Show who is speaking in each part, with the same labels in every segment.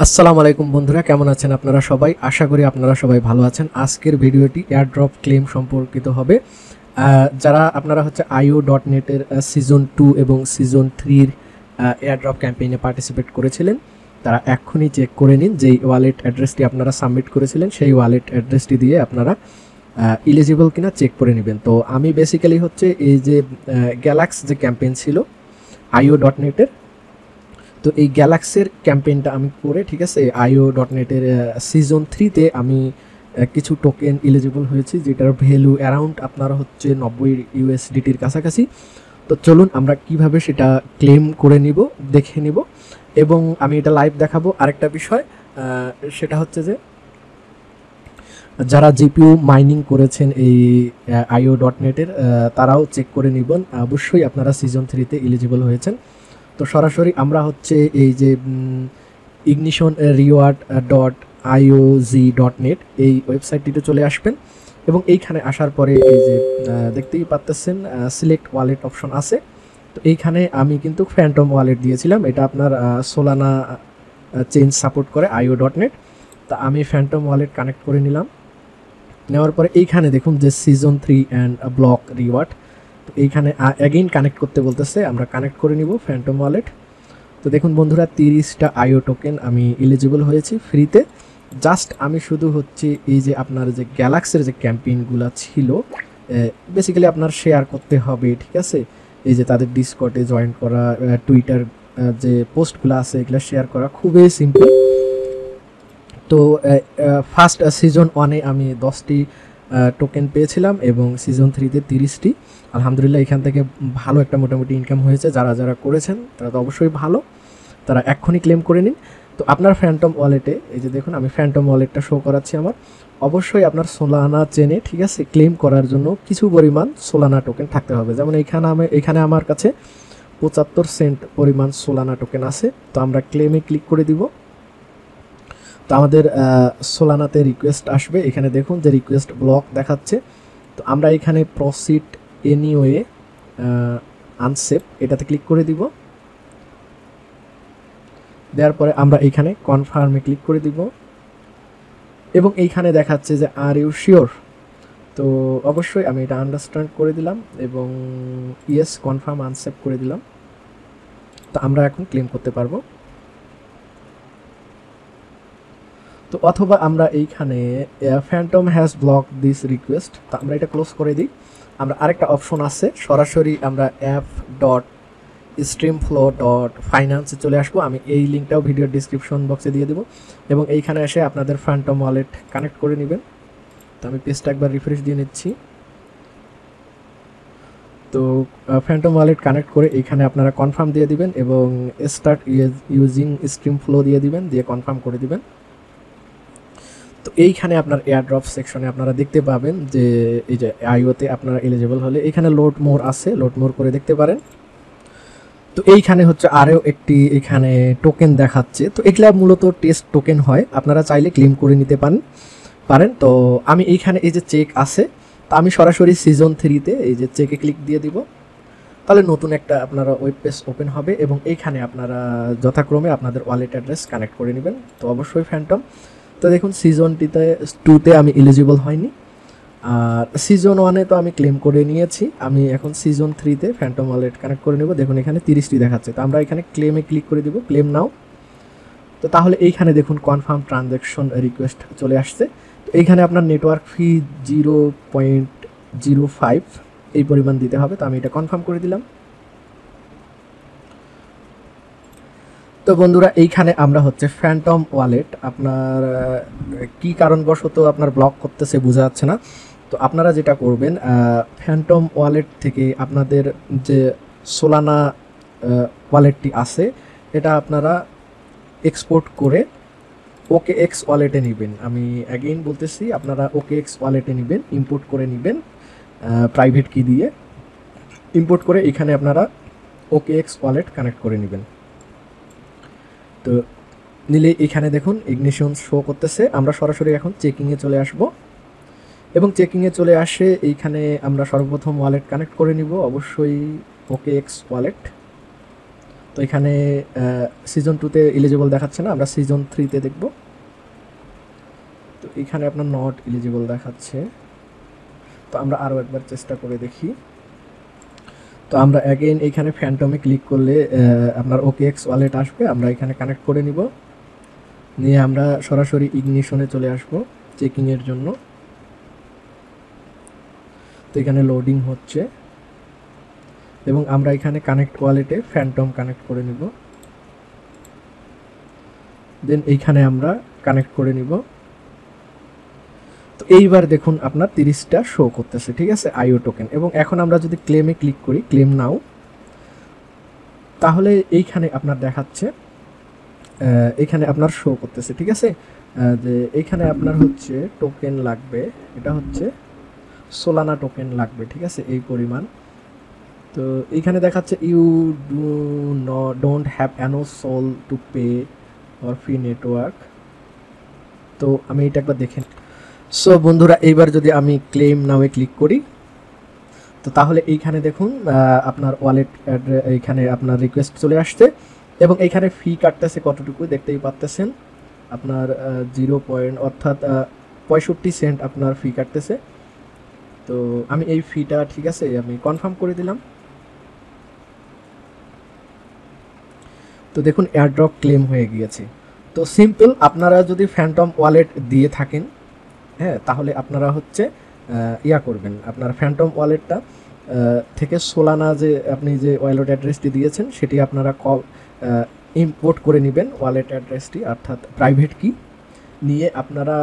Speaker 1: আসসালামু আলাইকুম বন্ধুরা, কেমন আছেন আপনারা সবাই? আশা করি আপনারা সবাই ভালো আছেন। আজকের ভিডিওটি এয়ারড্রপ ক্লেম সম্পর্কিত হবে। যারা আপনারা হচ্ছে IO.net এর সিজন 2 এবং সিজন 3 এর এয়ারড্রপ ক্যাম্পেইনে পার্টিসিপেট করেছিলেন, তারা এক্ষুনি চেক করে নিন যে ওয়ালেট অ্যাড্রেসটি আপনারা সাবমিট করেছিলেন সেই ওয়ালেট অ্যাড্রেসটি দিয়ে আপনারা ইলিজিবল কিনা চেক করে নেবেন। তো আমি বেসিক্যালি হচ্ছে এই যে গ্যালাক্স যে ক্যাম্পেইন ছিল IO.net এর, তো এই গ্যালাক্সির ক্যাম্পেইনটা আমি করে, ঠিক আছে, IO.net এর সিজন 3-তে আমি কিছু টোকেন এলিজিবল হয়েছি, যেটার ভ্যালু অ্যারাউন্ড আপনারা হচ্ছে 90 USDTর কাছাকাছি। তো চলুন আমরা কিভাবে সেটা ক্লেম করে নিব দেখে নিব, এবং আমি এটা লাইভ দেখাবো। আরেকটা বিষয় সেটা হচ্ছে যে যারা জিপিইউ মাইনিং করেছেন এই IO.net এর, তারাও চেক করে নিবেন, অবশ্যই আপনারা সিজন 3-তে এলিজিবল হয়েছেন। তো সরাসরি আমরা হচ্ছে এই যে ignitionreward.iog.net এই ওয়েবসাইটটিতে চলে আসবেন, এবং এইখানে আসার পরে এই যে দেখতেই পাচ্ছেন সিলেক্ট ওয়ালেট অপশন আছে। তো এইখানে আমি কিন্তু ফ্যান্টম ওয়ালেট দিয়েছিলাম, এটা আপনার সোলানা চেঞ্জ সাপোর্ট করে IO.net। তা আমি ফ্যান্টম ওয়ালেট কানেক্ট করে নিলাম। নেওয়ার পরে এইখানে দেখুন যে সিজন 3 অ্যান্ড ব্লক রিওয়ার্ড, তো এইখানে অ্যাগেইন কানেক্ট করতে বলতেছে, আমরা কানেক্ট করে নিব ফ্যান্টম ওয়ালেট। তো দেখুন বন্ধুরা, 30টা IO টোকেন আমি এলিজিবল হয়েছি ফ্রিতে। জাস্ট আমি শুধু হচ্ছে এই যে আপনার যে গ্যালাক্সির যে ক্যাম্পেইনগুলো ছিল, বেসিক্যালি আপনার শেয়ার করতে হবে, ঠিক আছে, এই যে তাদের ডিসকর্ডে জয়েন করা, টুইটার যে পোস্টগুলো আছে এগুলো শেয়ার করা, খুবই সিম্পল। তো ফার্স্ট সিজন 1-এ আমি 10টি টোকেন পেয়েছিলাম এবং সিজন 3-তে 30টি। আলহামদুলিল্লাহ এখান থেকে ভালো একটা মোটামুটি ইনকাম হয়েছে। যারা যারা করেছেন তারা তো অবশ্যই ভালো, তারা এক্ষুনি ক্লেম করে নিন। তো আপনার ফ্যান্টম ওয়ালেটে এই যে দেখুন, আমি ফ্যান্টম ওয়ালেটটা শো করাচ্ছি আমার। অবশ্যই আপনার সোলানা চেনে, ঠিক আছে, ক্লেম করার জন্য কিছু পরিমাণ সোলানা টোকেন থাকতে হবে। যেমন এখানে আমার কাছে 75 সেন্ট পরিমাণ সোলানা টোকেন আছে। তো আমরা ক্লেমে ক্লিক করে দিব। তো আমাদের সোলানাতে রিকোয়েস্ট আসবে, এখানে দেখুন যে রিকোয়েস্ট ব্লক দেখাচ্ছে। তো আমরা এখানে প্রসিড এনিওয়ে আনসেপ এটাতে ক্লিক করে দিব। দেওয়ার পরে আমরা এইখানে কনফার্মে ক্লিক করে দিব, এবং এইখানে দেখাচ্ছে যে আর ইউ শিওর। তো অবশ্যই আমি এটা আন্ডারস্ট্যান্ড করে দিলাম এবং ইয়েস কনফার্ম আনসেপ করে দিলাম। তো আমরা এখন ক্লেম করতে পারবো। তো অথবা আমরা এইখানে Phantom has block this request, তো আমরা এটা ক্লোজ করে দিই। আমরা আরেকটা অপশন আছে, সরাসরি আমরা app.streamflow.finance চলে আসবো। আমি এই লিঙ্কটাও ভিডিওর ডিসক্রিপশন বক্সে দিয়ে দেবো, এবং এইখানে এসে আপনাদের ফ্যান্টম ওয়ালেট কানেক্ট করে নেবেন। তো আমি পেজটা একবার রিফ্রেশ দিয়ে নিচ্ছি। তো ফ্যান্টম ওয়ালেট কানেক্ট করে এইখানে আপনারা কনফার্ম দিয়ে দিবেন এবং স্টার্ট ইউজিং স্ট্রিম ফ্লো দিয়ে দিবেন, দিয়ে কনফার্ম করে দিবেন। তো এইখানে আপনার এয়ারড্রপ সেকশনে আপনারা দেখতে পাবেন যে এই যে IO-তে আপনারা এলিজিবল হলে এখানে লোড মোর আছে, লোড মোর করে দেখতে পারেন। তো এইখানে হচ্ছে আরও একটি এখানে টোকেন দেখাচ্ছে। তো এগুলা মূলত টেস্ট টোকেন হয়, আপনারা চাইলে ক্লেম করে নিতে পারেন। তো আমি এইখানে এই যে চেক আছে, তা আমি সরাসরি সিজন 3-তে এই যে চেকে ক্লিক দিয়ে দিব। তাহলে নতুন একটা আপনারা ওয়েব পেজ ওপেন হবে, এবং এইখানে আপনারা যথাক্রমে আপনাদের ওয়ালেট অ্যাড্রেস কানেক্ট করে নেবেন। তো অবশ্যই ফ্যান্টম। তো দেখুন সিজন 2-তে আমি এলিজিবল হয়নি, আর সিজন 1-এ তো আমি ক্লেম করে নিয়েছি। আমি এখন সিজন 3-তে ফ্যান্টম ওয়ালেট কানেক্ট করে নেব। দেখুন এখানে 30টি দেখাচ্ছে, তো আমরা এখানে ক্লেমে ক্লিক করে দিব, ক্লেম নাও। তো তাহলে এইখানে দেখুন কনফার্ম ট্রানজ্যাকশন রিকোয়েস্ট চলে আসছে। তো এইখানে আপনার নেটওয়ার্ক ফি 0.05 এই পরিমাণ দিতে হবে। তো আমি এটা কনফার্ম করে দিলাম। তো বন্ধুরা, এইখানে আমরা হচ্ছে ফ্যান্টম ওয়ালেট আপনার কি কারণবশত আপনার ব্লক করতেছে বোঝা যাচ্ছে না। তো আপনারা যেটা করবেন, ফ্যান্টম ওয়ালেট থেকে আপনাদের যে সোলানা ওয়ালেটটি আছে এটা আপনারা এক্সপোর্ট করে OKX ওয়ালেটে নেবেন। আমি অ্যাগেইন বলতেছি, আপনারা OKX ওয়ালেটে নেবেন, ইম্পোর্ট করে নেবেন প্রাইভেট কি দিয়ে ইম্পোর্ট করে এখানে আপনারা OKX ওয়ালেট কানেক্ট করে নেবেন। তো নিলে এখানে দেখুন ইগনিশন শো করতেছে। আমরা সরাসরি এখন চেকিংয়ে চলে আসব, এবং চেকিংয়ে চলে আসে এইখানে আমরা সর্বপ্রথম ওয়ালেট কানেক্ট করে নিব, অবশ্যই OKX ওয়ালেট। তো এখানে সিজন 2-তে এলিজিবল দেখাচ্ছে না, আমরা সিজন 3-তে দেখব। তো এখানে আপনার নট এলিজিবল দেখাচ্ছে, তো আমরা আরও একবার চেষ্টা করে দেখি। তো আমরা অ্যাগেইন এইখানে ফ্যান্টমে ক্লিক করলে আপনার ওকেএক্স ওয়ালেট আসবে, আমরা এখানে কানেক্ট করে নিব, নিয়ে আমরা সরাসরি ইগনিশনে চলে আসব চেকিংয়ের জন্য। তো এখানে লোডিং হচ্ছে এবং আমরা এখানে কানেক্ট ওয়ালেটে ফ্যান্টম কানেক্ট করে নিব, দেন এইখানে আমরা কানেক্ট করে নিব। তো এইবার দেখুন আপনার 30টা শো করতেছে, ঠিক আছে, আইও টোকেন। এবং এখন আমরা যদি ক্লেমে ক্লিক করি, ক্লেম নাও, তাহলে এইখানে আপনার দেখাচ্ছে, এখানে আপনার শো করতেছে, ঠিক আছে, যে এইখানে আপনার হচ্ছে টোকেন লাগবে, এটা হচ্ছে সোলানা টোকেন লাগবে, ঠিক আছে, এই পরিমাণ। তো এইখানে দেখাচ্ছে you don't have any sole to pay or free network. তো আমি এটা একবার দেখে। সো বন্ধুরা, এইবার যদি আমি ক্লেম নামে ক্লিক করি, তো তাহলে এইখানে দেখুন আপনার ওয়ালেট এইখানে আপনার রিকোয়েস্ট চলে আসছে এবং এইখানে ফি কাটতেছে কতটুকু দেখতেই পাচ্ছেন, আপনার 0 অর্থাৎ 65 সেন্ট আপনার ফি কাটতেছে। তো আমি এই ফিটা, ঠিক আছে, আমি কনফার্ম করে দিলাম। তো দেখুন এয়ারড্রপ ক্লেম হয়ে গিয়েছে। তো সিম্পল, আপনারা যদি ফ্যান্টম ওয়ালেট দিয়ে থাকেন, হ্যাঁ, তাহলে আপনারা হচ্ছে ইয়া করবেন, আপনার ফ্যান্টম ওয়ালেটটা থেকে সোলানা যে আপনি যে ওয়ালেট অ্যাড্রেসটি দিয়েছেন সেটি আপনারা ইম্পোর্ট করে নেবেন, ওয়ালেট অ্যাড্রেসটি অর্থাৎ প্রাইভেট কি নিয়ে আপনারা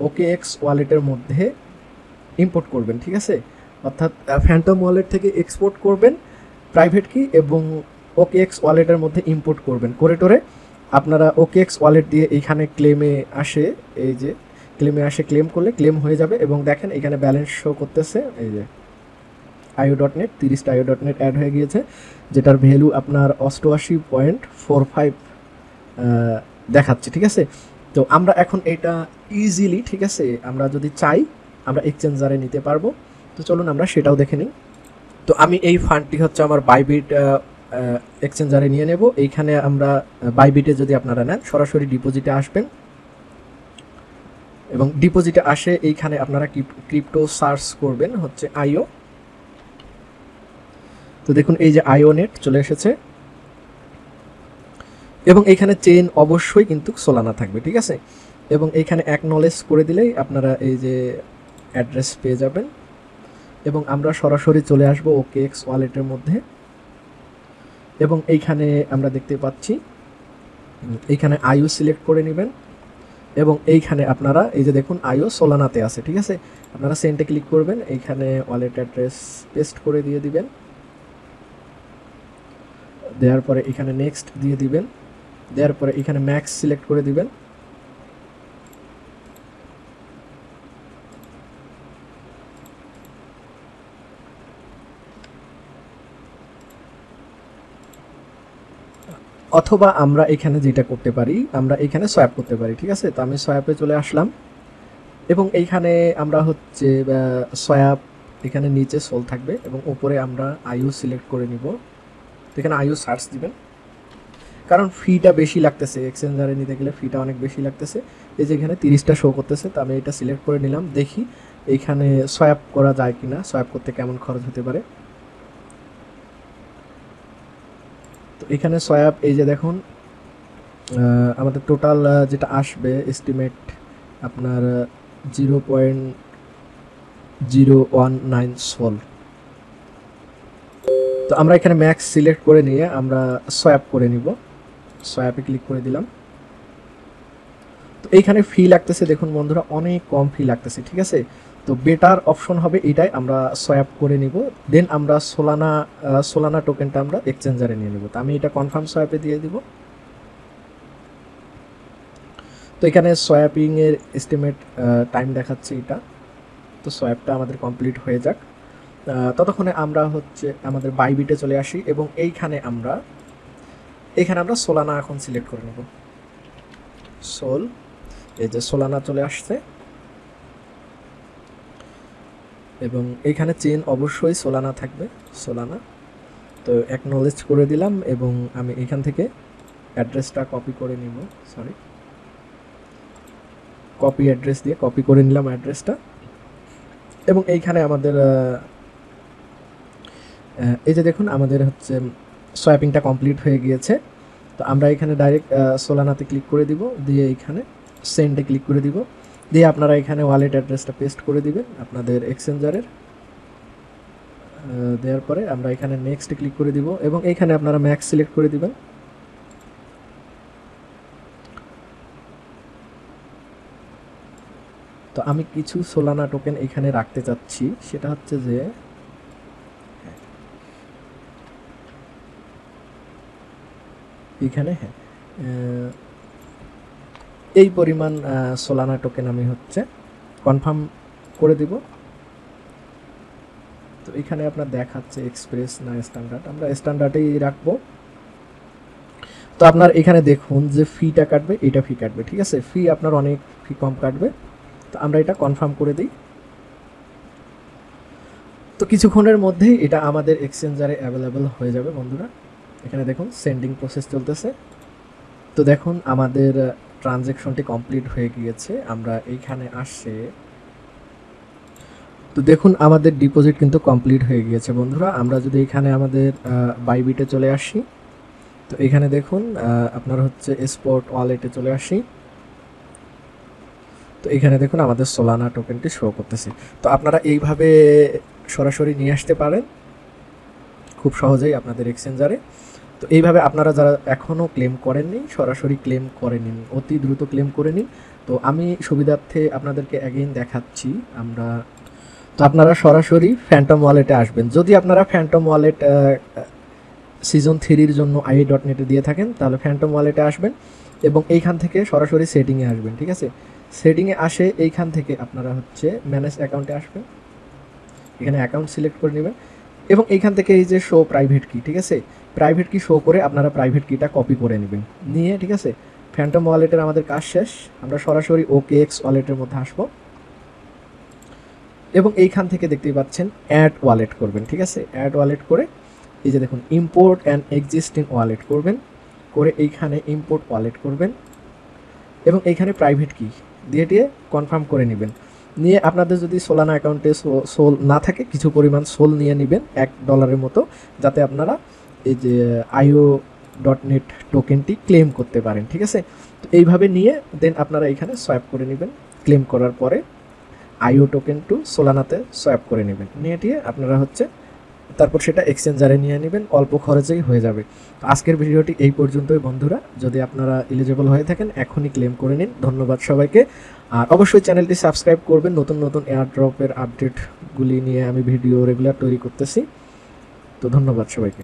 Speaker 1: ওকেএক্স ওয়ালেটের মধ্যে ইম্পোর্ট করবেন, ঠিক আছে, অর্থাৎ ফ্যান্টম ওয়ালেট থেকে এক্সপোর্ট করবেন প্রাইভেট কি এবং ওকেএক্স ওয়ালেটের মধ্যে ইম্পোর্ট করবেন করে টোরে আপনারা ওকেএক্স ওয়ালেট দিয়ে এইখানে ক্লেমে আসে, এই যে ক্লেমে আসে, ক্লেম করলে ক্লেম হয়ে যাবে। এবং দেখেন এখানে ব্যালেন্স শো করতেছে, এই যে IO.net 30টা IO.net অ্যাড হয়ে গিয়েছে, যেটার ভ্যালু আপনার 88.45 দেখাচ্ছে, ঠিক আছে। তো আমরা এখন এটা ইজিলি, ঠিক আছে, আমরা যদি চাই আমরা এক্সচেঞ্জারে নিতে পারবো। তো চলুন আমরা সেটাও দেখে নিই। তো আমি এই ফান্ডটি হচ্ছে আমার বাইবিট এক্সচেঞ্জারে নিয়ে নেব। এইখানে আমরা বাইবিটে যদি আপনারা নেন সরাসরি ডিপোজিটে আসবেন এবং ডিপোজিটে আসে এইখানে আপনারা ক্রিপ্টো সার্চ করবেন হচ্ছে আইও। তো দেখুন এই যে IO.net চলে এসেছে এবং এইখানে চেইন অবশ্যই কিন্তু সোলানা থাকবে, ঠিক আছে। এবং এইখানে অ্যাকনলেজ করে দিলেই আপনারা এই যে অ্যাড্রেস পেয়ে যাবেন এবং আমরা সরাসরি চলে আসব ওকেএক্স ওয়ালেটের মধ্যে। এবং এইখানে আমরা দেখতে পাচ্ছি এইখানে আইও সিলেক্ট করে নেবেন এবং এইখানে আপনারা এই যে দেখুন আইও সোলানাতে আছে, ঠিক আছে। আপনারা সেন্টে ক্লিক করবেন, এইখানে ওয়ালেট অ্যাড্রেস পেস্ট করে দিয়ে দিবেন, দেওয়ার পরে এখানে নেক্সট দিয়ে দিবেন, দেওয়ার পরে এখানে ম্যাক্স সিলেক্ট করে দিবেন। অথবা আমরা এখানে যেটা করতে পারি, আমরা এখানে সোয়াপ করতে পারি, ঠিক আছে। তো আমি সোয়াপে চলে আসলাম এবং এইখানে আমরা হচ্ছে সোয়াপ, এখানে নিচে সোল থাকবে এবং উপরে আমরা আইও সিলেক্ট করে নিব। তো এখানে আইও সার্চ দিবেন, কারণ ফিটা বেশি লাগতেছে, এক্সচেঞ্জারে নিতে গেলে ফিটা অনেক বেশি লাগতেছে। এই যে এখানে 30টা শো করতেছে, তো আমি এটা সিলেক্ট করে নিলাম, দেখি এইখানে সোয়াপ করা যায় কিনা, সোয়াপ করতে কেমন খরচ হতে পারে। তো এখানে সোয়াপ, এই যে দেখুন আমাদের টোটাল যেটা আসবে এস্টিমেট আপনার 0.019 সোল। তো আমরা এখানে ম্যাক্স সিলেক্ট করে নিয়ে আমরা সোয়াপ করে নিব, সোয়াপে ক্লিক করে দিলাম। তো এইখানে ফি লাগতেছে দেখুন বন্ধুরা, অনেক কম ফি লাগতেছে, ঠিক আছে। তো বেটার অপশন হবে এটাই, আমরা সোয়াপ করে নিব, দেন আমরা সোলানা টোকেনটা আমরা এক্সচেঞ্জারে নিয়ে নেব। তো আমি এটা কনফার্ম সোয়াপে দিয়ে দিব। তো এখানে সোয়াপিং এর এস্টিমেট টাইম দেখাচ্ছে এটা। তো সোয়াপটা আমাদের কমপ্লিট হয়ে যাক, ততক্ষণে আমরা হচ্ছে আমাদের বাইবিটে চলে আসি এবং এইখানে আমরা সোলানা এখন সিলেক্ট করে নেব, সোল, এই যে সোলানা চলে আসছে এবং এইখানে চেন অবশ্যই সোলানা থাকবে, সোলানা। তো অ্যাকনোলেজ করে দিলাম এবং আমি এখান থেকে অ্যাড্রেসটা কপি করে নিব, সরি কপি অ্যাড্রেস দিয়ে কপি করে নিলাম অ্যাড্রেসটা। এবং এইখানে আমাদের এই যে দেখুন আমাদের হচ্ছে সোয়াপিংটা কমপ্লিট হয়ে গিয়েছে। তো আমরা এখানে ডাইরেক্ট সোলানাতে ক্লিক করে দিব, দিয়ে এইখানে সেন্ডে ক্লিক করে দিব, দিয়ে আপনারা এখানে ওয়ালেট অ্যাড্রেসটা পেস্ট করে দিবেন আপনাদের এক্সচেঞ্জারের। দেওয়ার পরে আমরা এখানে নেক্সটে ক্লিক করে দিব এবং এইখানে আপনারা ম্যাক্স সিলেক্ট করে দিবেন। তো আমি কিছু সোলানা টোকেন এখানে রাখতে চাচ্ছি, সেটা হচ্ছে যে এখানে হ্যাঁ এই পরিমাণ সোলানা টোকেন আমি হচ্ছে কনফার্ম করে দিব। তো এখানে আপনার দেখাচ্ছে এক্সপ্রেস না স্ট্যান্ডার্ড, আমরা স্ট্যান্ডার্ডেই রাখবো। তো আপনার এখানে দেখুন যে ফিটা কাটবে, এটা ফি কাটবে, ঠিক আছে, ফি আপনার অনেক ফি কম কাটবে। তো আমরা এটা কনফার্ম করে দিই। তো কিছুক্ষণের মধ্যেই এটা আমাদের এক্সচেঞ্জারে অ্যাভেলেবল হয়ে যাবে বন্ধুরা। এখানে দেখুন সেন্ডিং প্রসেস চলতেছে। তো দেখুন আমাদের ট্রানজ্যাকশনটি কমপ্লিট হয়ে গিয়েছে। আমরা এইখানে আসছে, তো দেখুন আমাদের ডিপোজিট কিন্তু কমপ্লিট হয়ে গিয়েছে বন্ধুরা। আমরা যদি এখানে আমাদের বাইবিটে চলে আসি, তো এখানে দেখুন আপনার হচ্ছে স্পট ওয়ালেটে চলে আসি। তো এখানে দেখুন আমাদের সোলানা টোকেনটি শো করতেছে। তো আপনারা এইভাবে সরাসরি নিয়ে আসতে পারেন খুব সহজেই আপনাদের এক্সচেঞ্জারে। তো এইভাবে আপনারা যারা এখনও ক্লেম করেননি সরাসরি ক্লেম করে নিন, অতি দ্রুত ক্লেম করে নিন। তো আমি সুবিধার্থে আপনাদেরকে অ্যাগেইন দেখাচ্ছি। তো আপনারা সরাসরি ফ্যান্টম ওয়ালেটে আসবেন। যদি আপনারা ফ্যান্টম ওয়ালেট সিজন 3-র জন্য IE.net-এ দিয়ে থাকেন তাহলে ফ্যান্টম ওয়ালেটে আসবেন এবং এইখান থেকে সরাসরি সেটিংয়ে আসবেন, ঠিক আছে। সেটিংয়ে আসে এইখান থেকে আপনারা হচ্ছে ম্যানেজ অ্যাকাউন্টে আসবেন, এখানে অ্যাকাউন্ট সিলেক্ট করে নেবেন এবং এইখান থেকে এই যে শো প্রাইভেট কি, ঠিক আছে, প্রাইভেট কি শো করে আপনারা প্রাইভেট কিটা কপি করে নেবেন নিয়ে, ঠিক আছে। ফ্যান্টম ওয়ালেটের আমাদের কাজ শেষ, আমরা সরাসরি OKX ওয়ালেটের মধ্যে আসবো এবং এইখান থেকে দেখতেই পাচ্ছেন অ্যাড ওয়ালেট করবেন, ঠিক আছে। অ্যাড ওয়ালেট করে এই যে দেখুন ইম্পোর্ট অ্যান্ড এক্সিস্টিং ওয়ালেট করবেন, করে এইখানে ইম্পোর্ট ওয়ালেট করবেন এবং এইখানে প্রাইভেট কি দিয়ে কনফার্ম করে নেবেন। নিয়ে আপনাদের যদি সোলানা অ্যাকাউন্টে সোল না থাকে কিছু পরিমাণ সোল নিয়ে নেবেন $1 মতো, যাতে আপনারা এই যে IO.net টোকেনটি ক্লেম করতে পারেন, ঠিক আছে। তো এইভাবে নিয়ে দেন আপনারা এখানে সোয়াপ করে নেবেন। ক্লেম করার পরে IO টোকেন টু সোলানাতে সোয়াপ করে নেবেন, নিয়ে আপনারা হচ্ছে তারপর সেটা এক্সচেঞ্জারে নিয়ে নেবেন, অল্প খরচেই হয়ে যাবে। তো আজকের ভিডিওটি এই পর্যন্তই বন্ধুরা। যদি আপনারা এলিজিবল হয়ে থাকেন এখনই ক্লেম করে নিন। ধন্যবাদ সবাইকে। আর অবশ্যই চ্যানেলটি সাবস্ক্রাইব করবেন, নতুন নতুন এয়ারড্রপের আপডেটগুলি নিয়ে আমি ভিডিও রেগুলার তৈরি করতেছি। তো ধন্যবাদ সবাইকে।